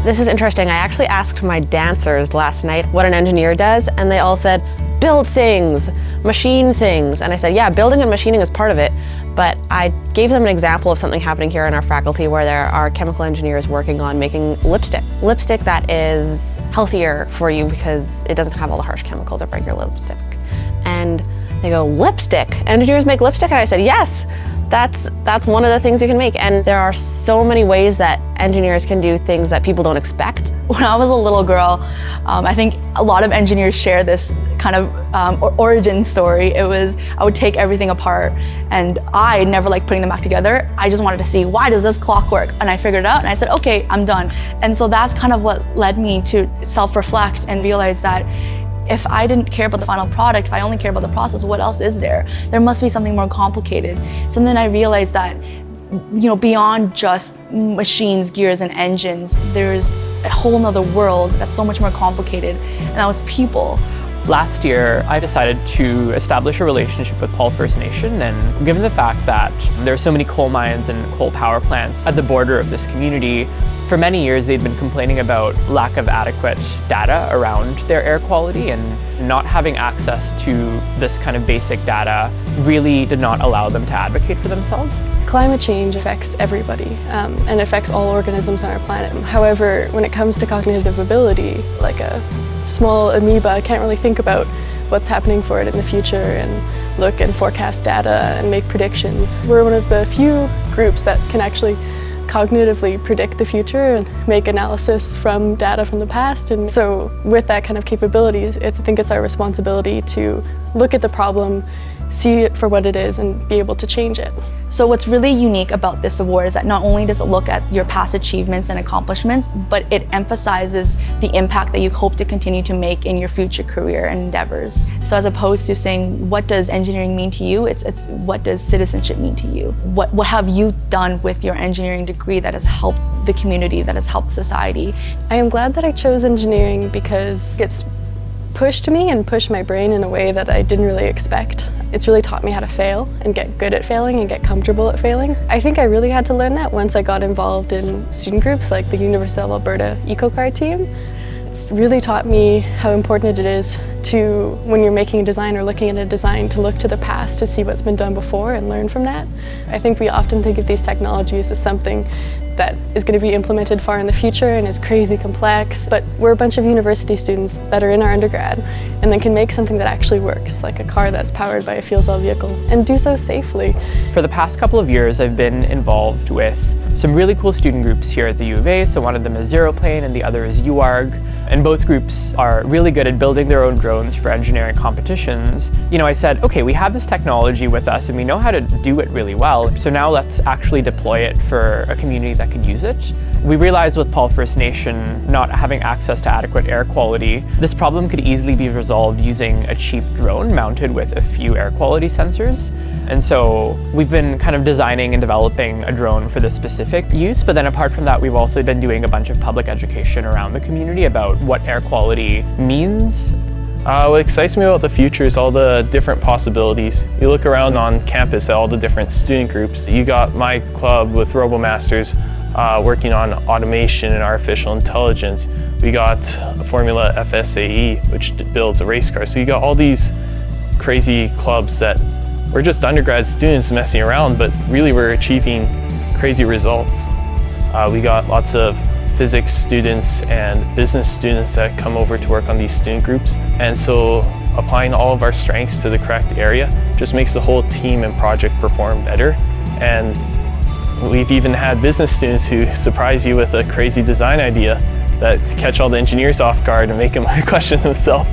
This is interesting. I actually asked my dancers last night what an engineer does, and they all said, build things, machine things. And I said, yeah, building and machining is part of it. But I gave them an example of something happening here in our faculty where there are chemical engineers working on making lipstick. Lipstick that is healthier for you because it doesn't have all the harsh chemicals of regular lipstick. And they go, lipstick? Engineers make lipstick? And I said, yes. That's one of the things you can make. And there are so many ways that engineers can do things that people don't expect. When I was a little girl, I think a lot of engineers share this kind of origin story. It was, I would take everything apart and I never liked putting them back together. I just wanted to see, why does this clock work? And I figured it out and I said, okay, I'm done. And so that's kind of what led me to self-reflect and realize that if I didn't care about the final product, if I only care about the process, what else is there? There must be something more complicated. So then I realized that, beyond just machines, gears, and engines, there's a whole nother world that's so much more complicated, and that was people. Last year, I decided to establish a relationship with Paul First Nation, and given the fact that there are so many coal mines and coal power plants at the border of this community, for many years they'd been complaining about lack of adequate data around their air quality, and not having access to this kind of basic data really did not allow them to advocate for themselves. Climate change affects everybody and affects all organisms on our planet. However, when it comes to cognitive ability, like a small amoeba can't really think about what's happening for it in the future and look and forecast data and make predictions. We're one of the few groups that can actually cognitively predict the future and make analysis from data from the past. And so with that kind of capabilities, I think it's our responsibility to look at the problem, see it for what it is, and be able to change it. So what's really unique about this award is that not only does it look at your past achievements and accomplishments, but it emphasizes the impact that you hope to continue to make in your future career and endeavors. So as opposed to saying, what does engineering mean to you? It's what does citizenship mean to you? What have you done with your engineering degree that has helped the community, that has helped society? I am glad that I chose engineering because it's pushed me and pushed my brain in a way that I didn't really expect. It's really taught me how to fail and get good at failing and get comfortable at failing. I think I really had to learn that once I got involved in student groups like the University of Alberta EcoCard team. It's really taught me how important it is to, when you're making a design or looking at a design, to look to the past to see what's been done before and learn from that. I think we often think of these technologies as something that is going to be implemented far in the future and is crazy complex, but we're a bunch of university students that are in our undergrad and then can make something that actually works, like a car that's powered by a fuel cell vehicle, and do so safely. For the past couple of years, I've been involved with some really cool student groups here at the U of A. So one of them is Zeroplane and the other is UARG. And both groups are really good at building their own drones for engineering competitions. I said, okay, we have this technology with us and we know how to do it really well. So now let's actually deploy it for a community that could use it. We realized with Paul First Nation not having access to adequate air quality, this problem could easily be resolved using a cheap drone mounted with a few air quality sensors. And so we've been kind of designing and developing a drone for this specific use, but then apart from that, we've also been doing a bunch of public education around the community about what air quality means. What excites me about the future is all the different possibilities. You look around on campus at all the different student groups. You got my club with RoboMasters working on automation and artificial intelligence. We got Formula FSAE, which builds a race car. So you got all these crazy clubs that we're just undergrad students messing around, but really we're achieving crazy results. We got lots of physics students and business students that come over to work on these student groups. And so applying all of our strengths to the correct area just makes the whole team and project perform better. And we've even had business students who surprise you with a crazy design idea that catch all the engineers off guard and make them question themselves.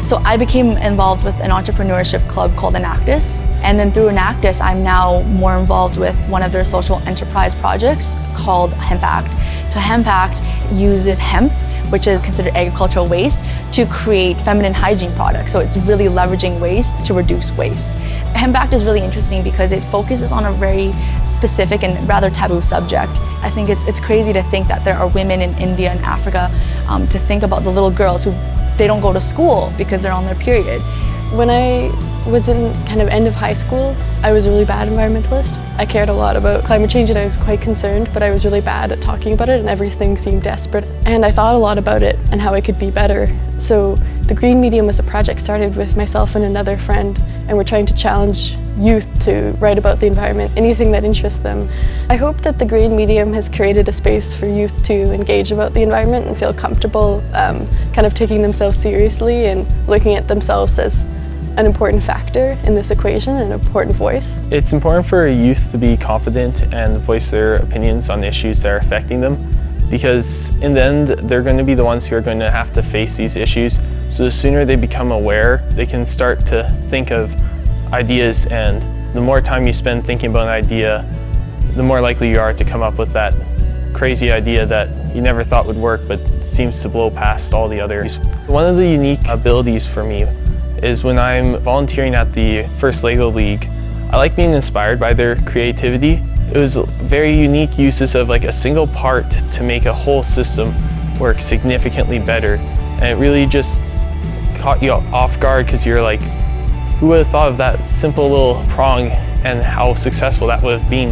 So I became involved with an entrepreneurship club called Enactus, and then through Enactus I'm now more involved with one of their social enterprise projects called Hempact. So Hempact uses hemp, which is considered agricultural waste, to create feminine hygiene products. So it's really leveraging waste to reduce waste. Hempact is really interesting because it focuses on a very specific and rather taboo subject. I think it's crazy to think that there are women in India and Africa to think about the little girls who they don't go to school because they're on their period. When I was in kind of end of high school. I was a really bad environmentalist. I cared a lot about climate change and I was quite concerned, but I was really bad at talking about it and everything seemed desperate. And I thought a lot about it and how I could be better. So the Green Medium was a project started with myself and another friend, and we're trying to challenge youth to write about the environment, anything that interests them. I hope that the Green Medium has created a space for youth to engage about the environment and feel comfortable kind of taking themselves seriously and looking at themselves as an important factor in this equation, an important voice. It's important for youth to be confident and voice their opinions on issues that are affecting them, because in the end, they're going to be the ones who are going to have to face these issues. So the sooner they become aware, they can start to think of ideas, and the more time you spend thinking about an idea, the more likely you are to come up with that crazy idea that you never thought would work but seems to blow past all the others. One of the unique abilities for me is when I'm volunteering at the First LEGO League. I like being inspired by their creativity. It was very unique uses of like a single part to make a whole system work significantly better. And it really just caught you off guard because you're like, who would have thought of that simple little prong and how successful that would have been?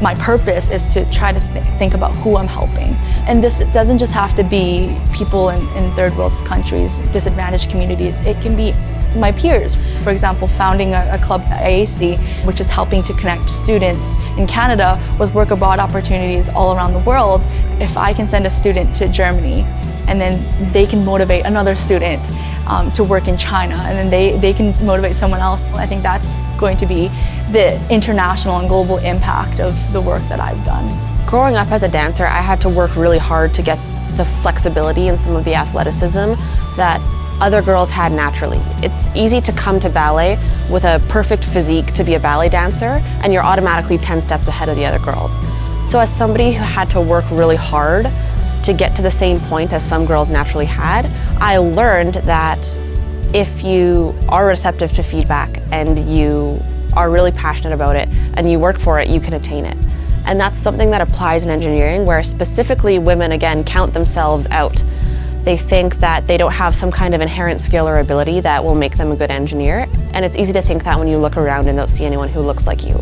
My purpose is to try to think about who I'm helping. And this doesn't just have to be people in third world countries, disadvantaged communities. It can be my peers. For example, founding a club at AAC, which is helping to connect students in Canada with work abroad opportunities all around the world. If I can send a student to Germany, and then they can motivate another student to work in China, and then they can motivate someone else, I think that's going to be the international and global impact of the work that I've done. Growing up as a dancer, I had to work really hard to get the flexibility and some of the athleticism that other girls had naturally. It's easy to come to ballet with a perfect physique to be a ballet dancer, and you're automatically 10 steps ahead of the other girls. So as somebody who had to work really hard to get to the same point as some girls naturally had, I learned that if you are receptive to feedback and you are really passionate about it and you work for it, you can attain it. And that's something that applies in engineering, where specifically women, again, count themselves out. They think that they don't have some kind of inherent skill or ability that will make them a good engineer, and it's easy to think that when you look around and don't see anyone who looks like you.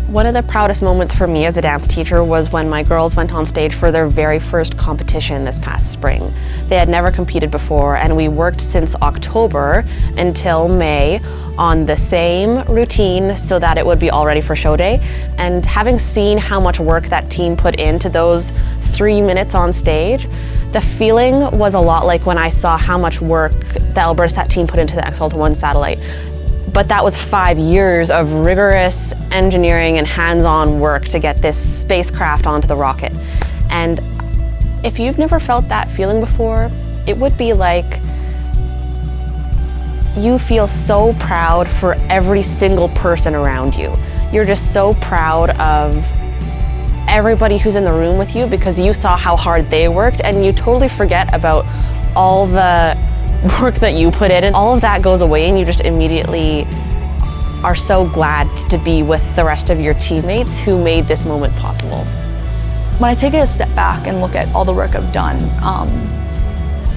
One of the proudest moments for me as a dance teacher was when my girls went on stage for their very first competition this past spring. They had never competed before, and we worked since October until May on the same routine so that it would be all ready for show day. And having seen how much work that team put into those 3 minutes on stage, the feeling was a lot like when I saw how much work the Alberta team put into the Exalta-1 satellite. But that was 5 years of rigorous engineering and hands-on work to get this spacecraft onto the rocket. And if you've never felt that feeling before, it would be like you feel so proud for every single person around you. You're just so proud of everybody who's in the room with you because you saw how hard they worked, and you totally forget about all the work that you put in, and all of that goes away, and you just immediately are so glad to be with the rest of your teammates who made this moment possible. When I take a step back and look at all the work I've done,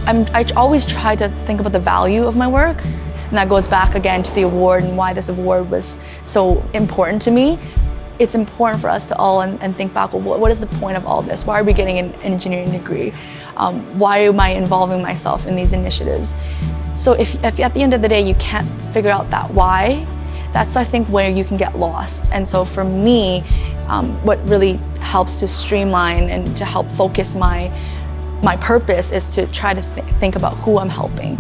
I always try to think about the value of my work, and that goes back again to the award and why this award was so important to me. It's important for us to all and think back, well, what is the point of all this? Why are we getting an engineering degree? Why am I involving myself in these initiatives? So if at the end of the day you can't figure out that why, that's I think where you can get lost. And so for me, what really helps to streamline and to help focus my purpose is to try to think about who I'm helping.